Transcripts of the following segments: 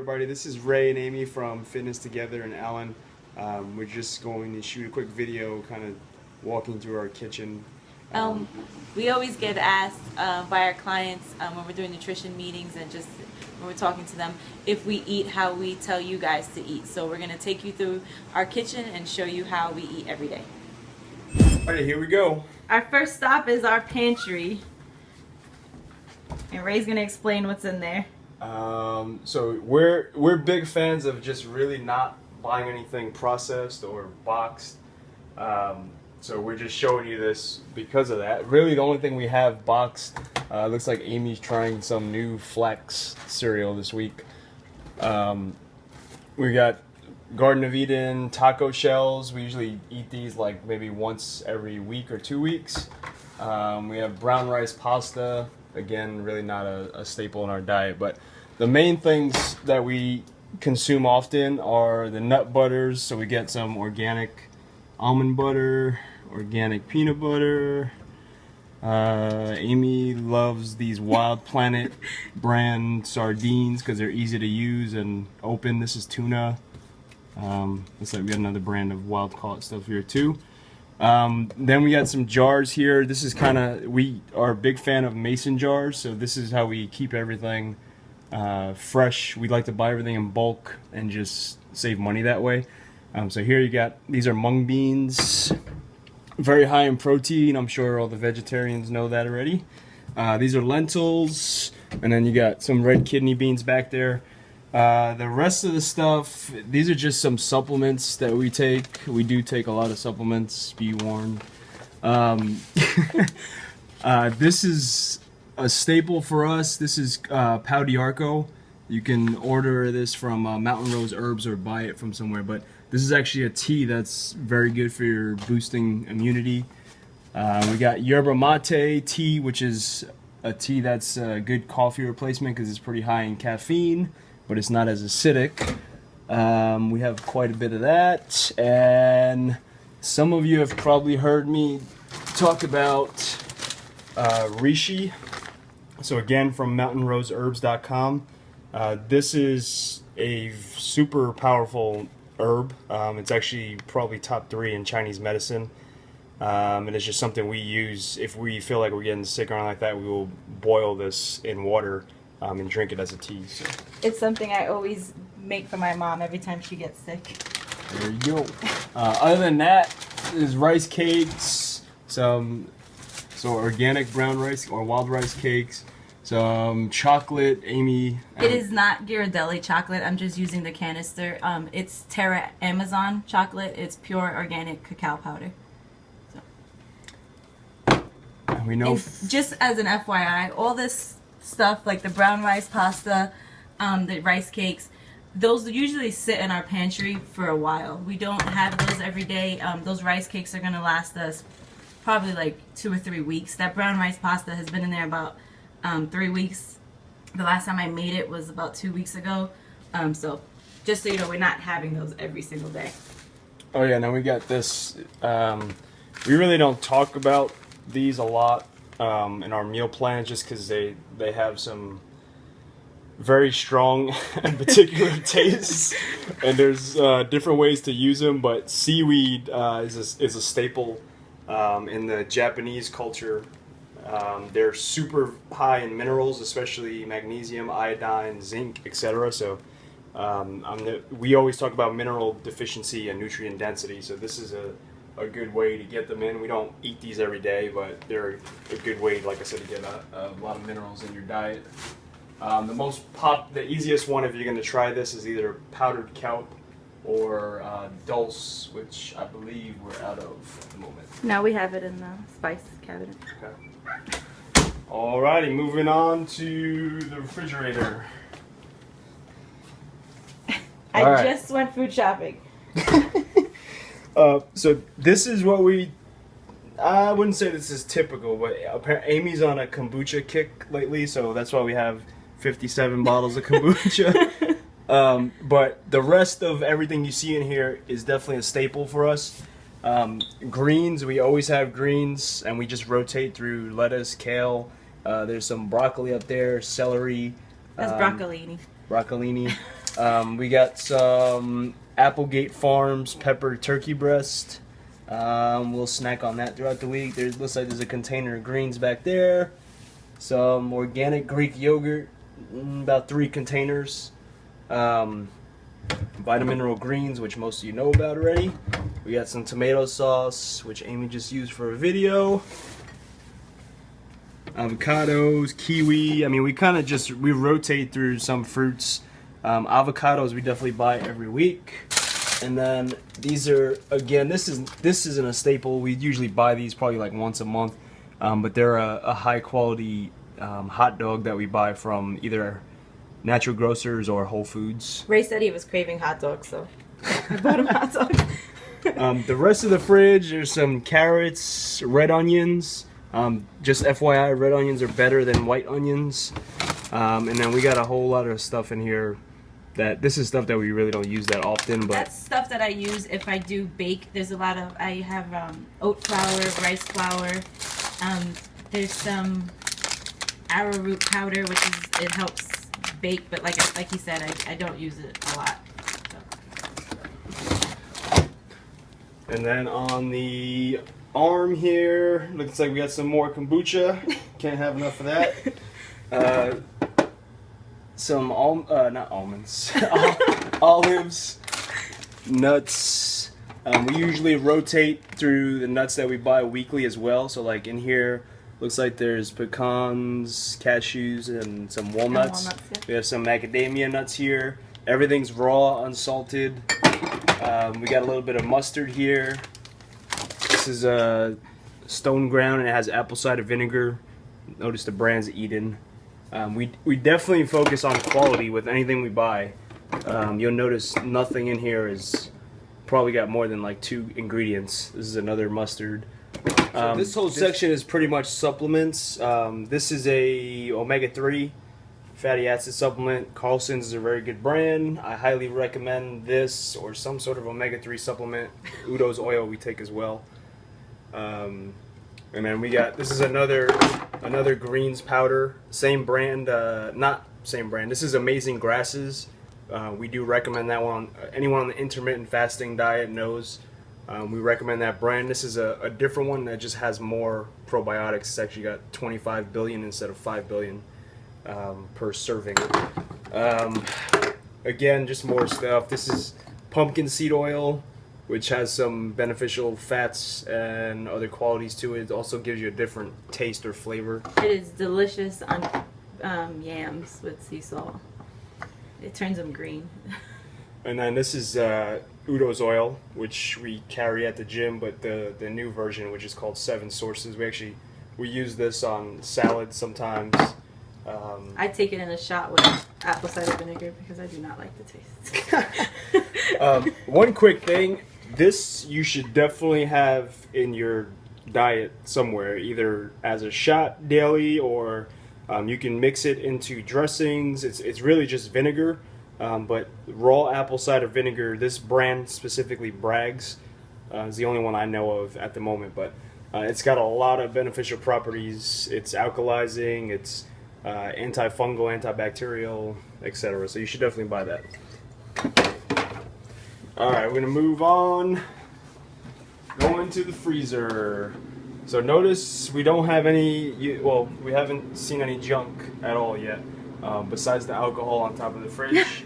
everybody. This is Ray and Amy from Fitness Together in Allen. We're just going to shoot a quick video, kind of walking through our kitchen. We always get asked by our clients when we're doing nutrition meetings and just when we're talking to them if we eat how we tell you guys to eat. So we're going to take you through our kitchen and show you how we eat every day. Alright, here we go. Our first stop is our pantry. And Ray's going to explain what's in there. So we're big fans of just really not buying anything processed or boxed. So we're just showing you this because of that. Really, the only thing we have boxed, looks like Amy's trying some new Flex cereal this week. We got Garden of Eden taco shells. We usually eat these like maybe once every week or 2 weeks. We have brown rice pasta. Again, really not a staple in our diet, but the main things that we consume often are the nut butters. So we get some organic almond butter, organic peanut butter. Amy loves these Wild Planet brand sardines because they're easy to use and open. This is tuna. Looks like we got another brand of wild caught stuff here too. Then we got some jars here. This is kind of, we are a big fan of mason jars, so this is how we keep everything fresh. We like to buy everything in bulk and just save money that way. So here you got, these are mung beans, very high in protein. I'm sure all the vegetarians know that already. These are lentils, and then you got some red kidney beans back there. The rest of the stuff, these are just some supplements that we take. We do take a lot of supplements, be warned. This is a staple for us. This is Pau d'Arco. You can order this from Mountain Rose Herbs or buy it from somewhere, but this is actually a tea that's very good for your boosting immunity. We got yerba mate tea, which is a tea that's a good coffee replacement because it's pretty high in caffeine, but it's not as acidic. We have quite a bit of that, and some of you have probably heard me talk about reishi. So again, from mountainroseherbs.com. This is a super powerful herb. It's actually probably top 3 in Chinese medicine. And it's just something we use if we feel like we're getting sick or anything like that. We will boil this in water and drink it as a tea. So. It's something I always make for my mom every time she gets sick. There you go. Other than that, there's rice cakes, so organic brown rice or wild rice cakes, some chocolate. Amy. It is not Ghirardelli chocolate. I'm just using the canister. It's Terra Amazon chocolate. It's pure organic cacao powder. We know. Just as an FYI, all this stuff like the brown rice pasta, the rice cakes, those usually sit in our pantry for a while. We don't have those every day. Those rice cakes are going to last us probably like 2 or 3 weeks. That brown rice pasta has been in there about 3 weeks. The last time I made it was about 2 weeks ago. So just so you know, we're not having those every single day. Oh yeah, now we got this. We really don't talk about these a lot in our meal plans just because they have some very strong and particular tastes, and there's different ways to use them, but seaweed is a staple in the Japanese culture. They're super high in minerals, especially magnesium, iodine, zinc, etc. So we always talk about mineral deficiency and nutrient density, so this is a good way to get them in. We don't eat these every day, but they're a good way, like I said, to get a lot of minerals in your diet. The easiest one if you're going to try this is either powdered kelp or dulse, which I believe we're out of at the moment. Now we have it in the spice cabinet. Okay. Alrighty, moving on to the refrigerator. I just went food shopping. So this is what I wouldn't say this is typical, but apparently Amy's on a kombucha kick lately, so that's why we have 57 bottles of kombucha. But the rest of everything you see in here is definitely a staple for us. Greens, we always have greens, and we just rotate through lettuce, kale. There's some broccoli up there, celery. That's broccolini. Broccolini. We got some Applegate Farms pepper turkey breast. We'll snack on that throughout the week. Looks like there's a container of greens back there. Some organic Greek yogurt, about 3 containers. Vitamineral greens, which most of you know about already. We got some tomato sauce, which Amy just used for a video. Avocados, kiwi. I mean, we rotate through some fruits. Avocados we definitely buy every week. And then these are, again, this isn't a staple. We usually buy these probably like once a month. But they're a high quality hot dog that we buy from either Natural Grocers or Whole Foods. Ray said he was craving hot dogs, so I bought him hot dogs. The rest of the fridge, there's some carrots, red onions. Just FYI, red onions are better than white onions. And then we got a whole lot of stuff in here this is stuff that we really don't use that often. But that's stuff that I use if I do bake. There's a lot of, I have oat flour, rice flour. There's some arrowroot powder, it helps bake, but like he said, I don't use it a lot. So. And then on the arm here, looks like we got some more kombucha. Can't have enough of that. Some not almonds, olives, nuts. We usually rotate through the nuts that we buy weekly as well. So like in here, looks like there's pecans, cashews, and some walnuts. Yeah. We have some macadamia nuts here. Everything's raw, unsalted. We got a little bit of mustard here. This is stone ground and it has apple cider vinegar. Notice the brand's Eden. We definitely focus on quality with anything we buy. You'll notice nothing in here is probably got more than like 2 ingredients. This is another mustard. So this whole section is pretty much supplements. This is a omega-3 fatty acid supplement. Carlson's is a very good brand. I highly recommend this or some sort of omega-3 supplement. Udo's oil we take as well. And then we got, this is another greens powder. Same brand, not same brand. This is Amazing Grasses. We do recommend that one. Anyone on the intermittent fasting diet knows. We recommend that brand. This is a different one that just has more probiotics. It's actually got 25 billion instead of 5 billion per serving. Again, just more stuff. This is pumpkin seed oil, which has some beneficial fats and other qualities to it. It also gives you a different taste or flavor. It is delicious on yams with sea salt. It turns them green. And then this is Udo's oil, which we carry at the gym, but the new version, which is called 7 Sources. We use this on salads sometimes. I take it in a shot with apple cider vinegar because I do not like the taste. One quick thing, this you should definitely have in your diet somewhere, either as a shot daily or you can mix it into dressings. It's really just vinegar. But raw apple cider vinegar, this brand specifically, Bragg's, is the only one I know of at the moment, but it's got a lot of beneficial properties. It's alkalizing, it's antifungal, antibacterial, etc. So you should definitely buy that. Alright, we're going to move on. Go into the freezer. So notice we don't have any, well, we haven't seen any junk at all yet. Besides the alcohol on top of the fridge.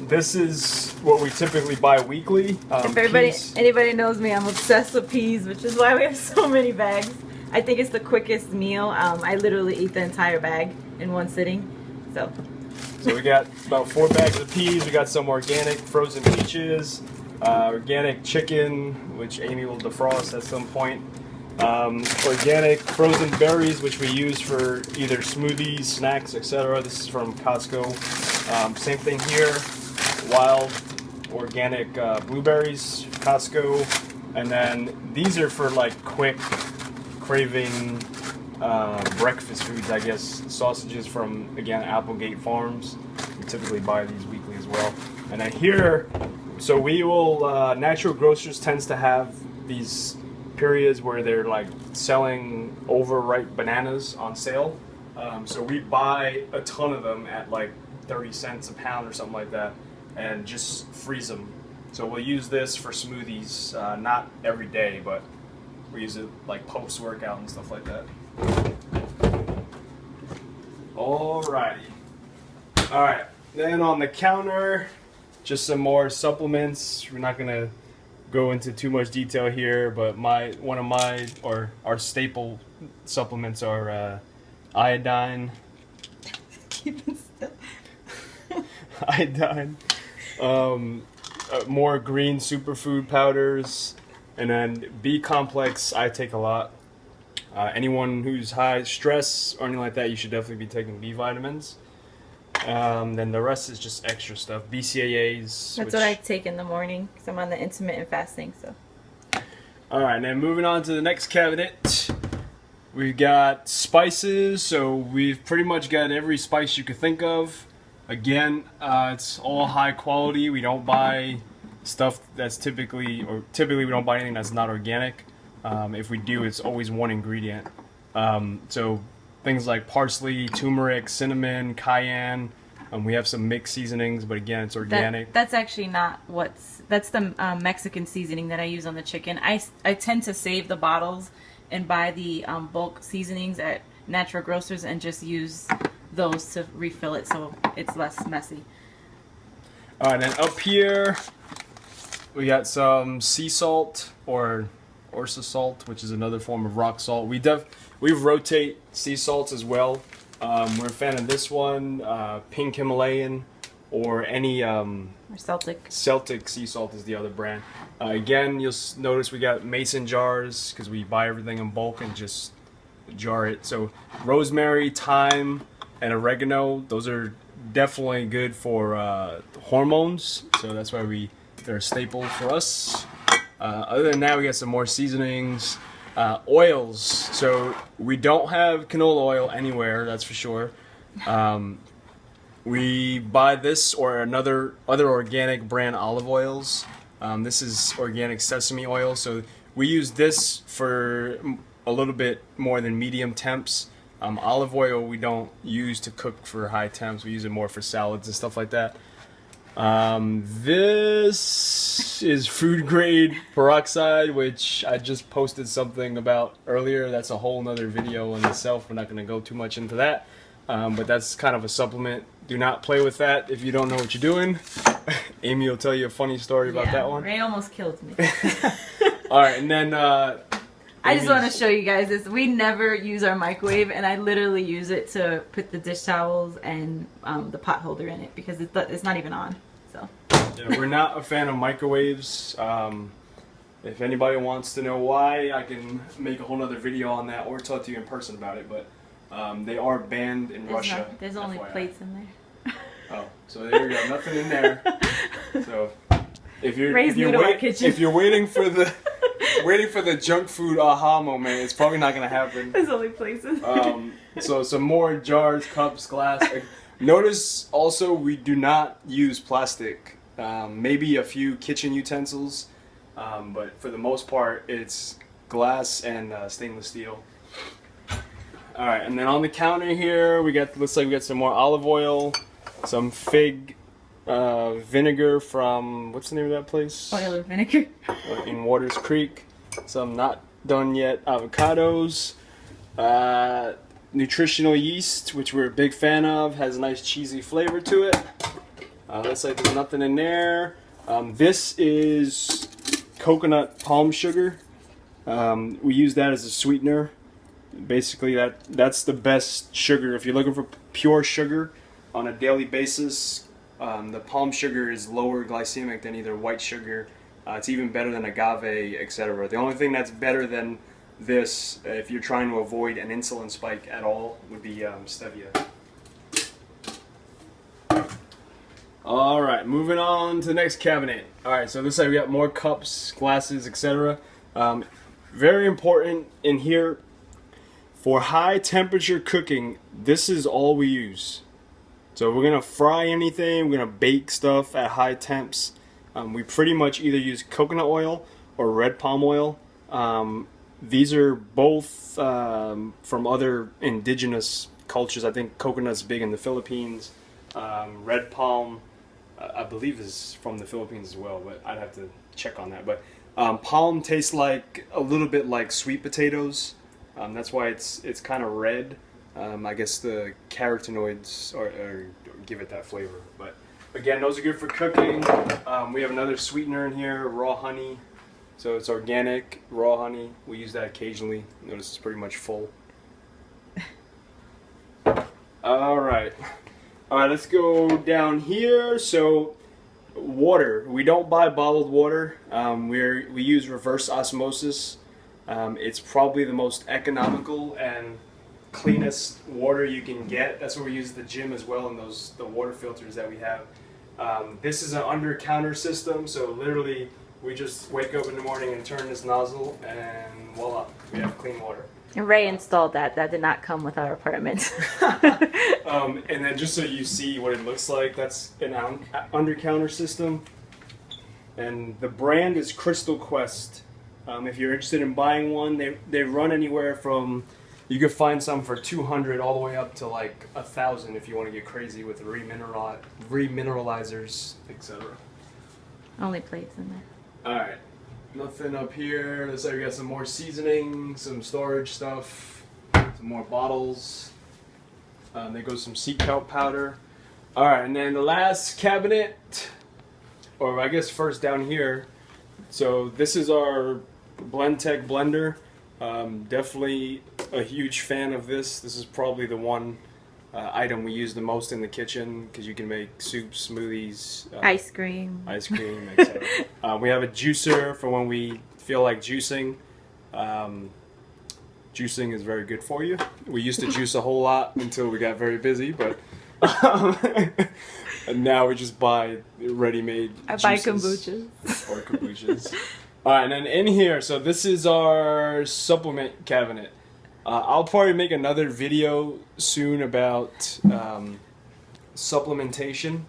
This is what we typically buy weekly. If anybody knows me, I'm obsessed with peas, which is why we have so many bags. I think it's the quickest meal. I literally eat the entire bag in one sitting. So we got about 4 bags of peas. We got some organic frozen peaches, organic chicken, which Amy will defrost at some point. Organic frozen berries, which we use for either smoothies, snacks, etc. This is from Costco. Same thing here. Wild organic blueberries, Costco. And then these are for like quick craving breakfast foods, I guess. Sausages from, again, Applegate Farms. We typically buy these weekly as well. And then here, so we will, Natural Grocers tends to have these periods where they're like selling overripe bananas on sale. So we buy a ton of them at like 30 cents a pound or something like that, and just freeze them. So we'll use this for smoothies, not every day, but we use it like post-workout and stuff like that. Alrighty. Alright, then on the counter, just some more supplements. We're not gonna go into too much detail here, but our staple supplements are iodine, Keeping still. iodine, more green superfood powders, and then B complex. I take a lot. Anyone who's high stress or anything like that, you should definitely be taking B vitamins. Then the rest is just extra stuff. BCAAs. That's what I take in the morning because I'm on the intermittent fasting. So. All right, now moving on to the next cabinet. We've got spices, so we've pretty much got every spice you could think of. Again, it's all high quality. We don't buy stuff that's typically we don't buy anything that's not organic. If we do, it's always one ingredient. So things like parsley, turmeric, cinnamon, cayenne. We have some mixed seasonings, but again, it's organic. That's actually not that's the Mexican seasoning that I use on the chicken. I tend to save the bottles and buy the bulk seasonings at natural grocers and just use those to refill it so it's less messy. All right, then up here we got some sea salt or Orsa salt, which is another form of rock salt. We rotate sea salts as well. We're a fan of this one, Pink Himalayan, or any Or Celtic. Celtic sea salt is the other brand. Again, you'll notice we got mason jars because we buy everything in bulk and just jar it. So rosemary, thyme, and oregano, those are definitely good for hormones. So that's why they're a staple for us. Other than that, we got some more seasonings. Oils. So we don't have canola oil anywhere, that's for sure. We buy this or other organic brand olive oils. This is organic sesame oil, so we use this for a little bit more than medium temps. Olive oil we don't use to cook for high temps. We use it more for salads and stuff like that. This is food grade peroxide, which I just posted something about earlier. That's a whole nother video in itself. We're not going to go too much into that. But that's kind of a supplement. Do not play with that if you don't know what you're doing. Amy will tell you a funny story about that one. Ray almost killed me. Alright, and then I just want to show you guys this. We never use our microwave, and I literally use it to put the dish towels and the pot holder in it because it's not even on. So. Yeah, we're not a fan of microwaves. If anybody wants to know why, I can make a whole nother video on that or talk to you in person about it. But they are banned in Russia. There's only FYI. Plates in there. Oh, so there you go. Nothing in there. So if you're waiting for the junk food aha moment, it's probably not gonna happen. There's only plates in there. So some more jars, cups, glass. Notice also we do not use plastic. Maybe a few kitchen utensils, but for the most part it's glass and stainless steel. All right, and then on the counter here looks like we got some more olive oil, some fig vinegar from what's the name of that place? Oil and vinegar. In Waters Creek. Some not done yet avocados. Nutritional yeast, which we're a big fan of, has a nice cheesy flavor to it. Looks like there's nothing in there. This is coconut palm sugar. We use that as a sweetener. Basically, that's the best sugar. If you're looking for pure sugar on a daily basis, the palm sugar is lower glycemic than either white sugar. It's even better than agave, etc. The only thing that's better than this, if you're trying to avoid an insulin spike at all, would be stevia. Alright, moving on to the next cabinet. Alright, so this side we got more cups, glasses, etc. Very important in here, for high temperature cooking, this is all we use. So we're going to fry anything, we're going to bake stuff at high temps. We pretty much either use coconut oil or red palm oil. These are both from other indigenous cultures. I think coconut's big in the Philippines. Red palm, I believe, is from the Philippines as well, but I'd have to check on that. But palm tastes like a little bit like sweet potatoes. That's why it's kind of red. I guess the carotenoids are give it that flavor. But again, those are good for cooking. We have another sweetener in here, raw honey. So it's organic, raw honey. We use that occasionally. Notice it's pretty much full. Alright, let's go down here. So water, we don't buy bottled water. We use reverse osmosis. It's probably the most economical and cleanest water you can get. That's what we use at the gym as well, and the water filters that we have. This is an under counter system, so literally we just wake up in the morning and turn this nozzle, and voila, we have clean water. And Ray installed that. That did not come with our apartment. And then just so you see what it looks like, that's an under counter system. And the brand is Crystal Quest. If you're interested in buying one, they run anywhere from, you could find some for $200 all the way up to like $1,000 if you want to get crazy with remineralizers, etc. Only plates in there. Alright, nothing up here. Looks like we got some more seasoning, some storage stuff, some more bottles. There goes some seed kelp powder. Alright, and then the last cabinet, or I guess first down here. So this is our Blendtec blender. Definitely a huge fan of this. This is probably the one item we use the most in the kitchen because you can make soups, smoothies, ice cream, etc. We have a juicer for when we feel like juicing. Juicing is very good for you. We used to juice a whole lot until we got very busy, but and now we just buy ready-made juices. I buy kombuchas. Or kombuchas. Alright, and then in here, so this is our supplement cabinet. I'll probably make another video soon about supplementation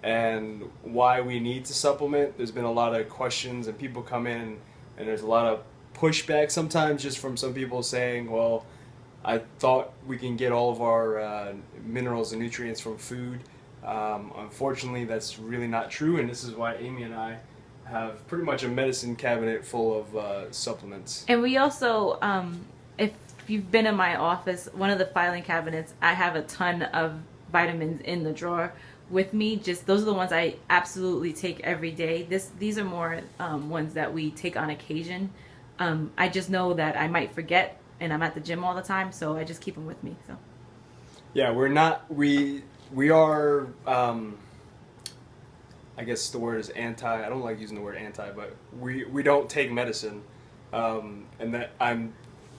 and why we need to supplement. There's been a lot of questions and people come in and there's a lot of pushback sometimes just from some people saying, well, I thought we can get all of our minerals and nutrients from food. Unfortunately, that's really not true, and this is why Amy and I have pretty much a medicine cabinet full of supplements. And we also, if you've been in my office, one of the filing cabinets, I have a ton of vitamins in the drawer with me. Just those are the ones I absolutely take every day. These are more ones that we take on occasion. I just know that I might forget, and I'm at the gym all the time, so I just keep them with me. So yeah, we are. I guess the word is anti. I don't like using the word anti, but we don't take medicine, and that I'm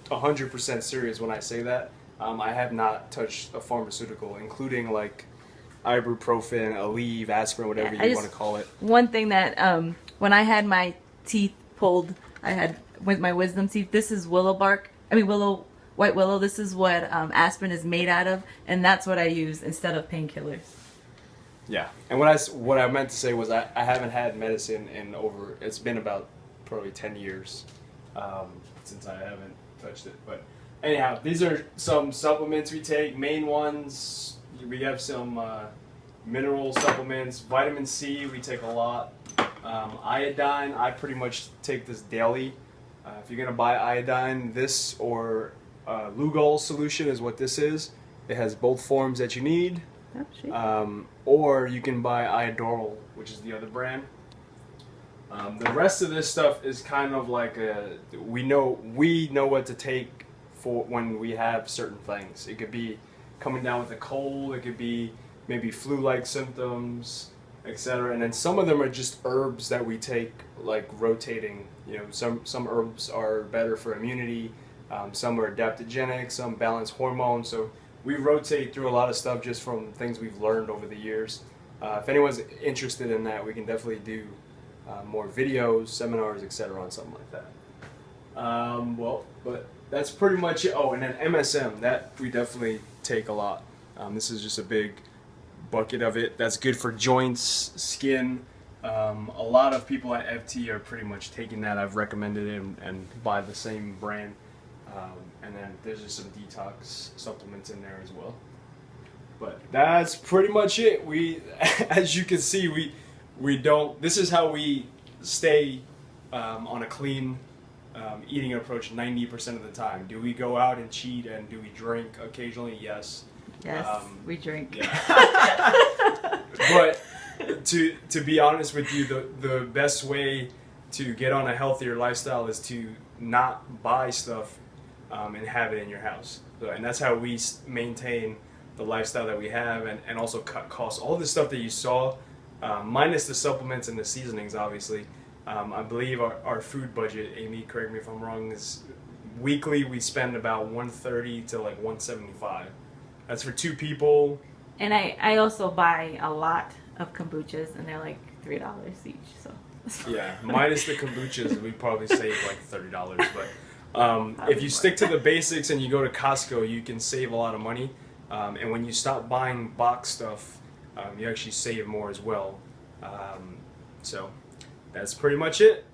100% serious when I say that. I have not touched a pharmaceutical, including like ibuprofen, Aleve, aspirin, whatever you want to call it. One thing that when I had my teeth pulled, I had with my wisdom teeth. This is white willow. This is what aspirin is made out of, and that's what I use instead of painkillers. Yeah, and what I meant to say was I haven't had medicine in it's been about probably 10 years since I haven't touched it. But anyhow, these are some supplements we take. Main ones, we have some mineral supplements. Vitamin C, we take a lot. Iodine, I pretty much take this daily. If you're going to buy iodine, this or Lugol solution is what this is. It has both forms that you need. Or you can buy Iodoral, which is the other brand. The rest of this stuff is kind of like we know what to take for when we have certain things. It could be coming down with a cold, it could be maybe flu-like symptoms, etc. And then some of them are just herbs that we take, like rotating. You know, some herbs are better for immunity, some are adaptogenic, some balance hormones. So we rotate through a lot of stuff just from things we've learned over the years. If anyone's interested in that, we can definitely do more videos, seminars, etc. on something like that. But that's pretty much it. Oh, and then MSM, that we definitely take a lot. This is just a big bucket of it. That's good for joints, skin. A lot of people at FT are pretty much taking that. I've recommended it and buy the same brand. And then there's just some detox supplements in there as well. But that's pretty much it. We, as you can see, we don't. This is how we stay on a clean eating approach 90% of the time. Do we go out and cheat and do we drink occasionally? Yes. Yes, we drink. Yeah. But to be honest with you, the best way to get on a healthier lifestyle is to not buy stuff and have it in your house. So, and that's how we maintain the lifestyle that we have, and also cut costs. All the stuff that you saw, minus the supplements and the seasonings, obviously. I believe our food budget, Amy, correct me if I'm wrong, is weekly we spend about $130 to like $175. That's for 2 people. And I also buy a lot of kombuchas, and they're like $3 each. So Yeah, minus the kombuchas, we probably save like $30. But if you stick to the basics and you go to Costco, you can save a lot of money. And when you stop buying box stuff, you actually save more as well. So that's pretty much it.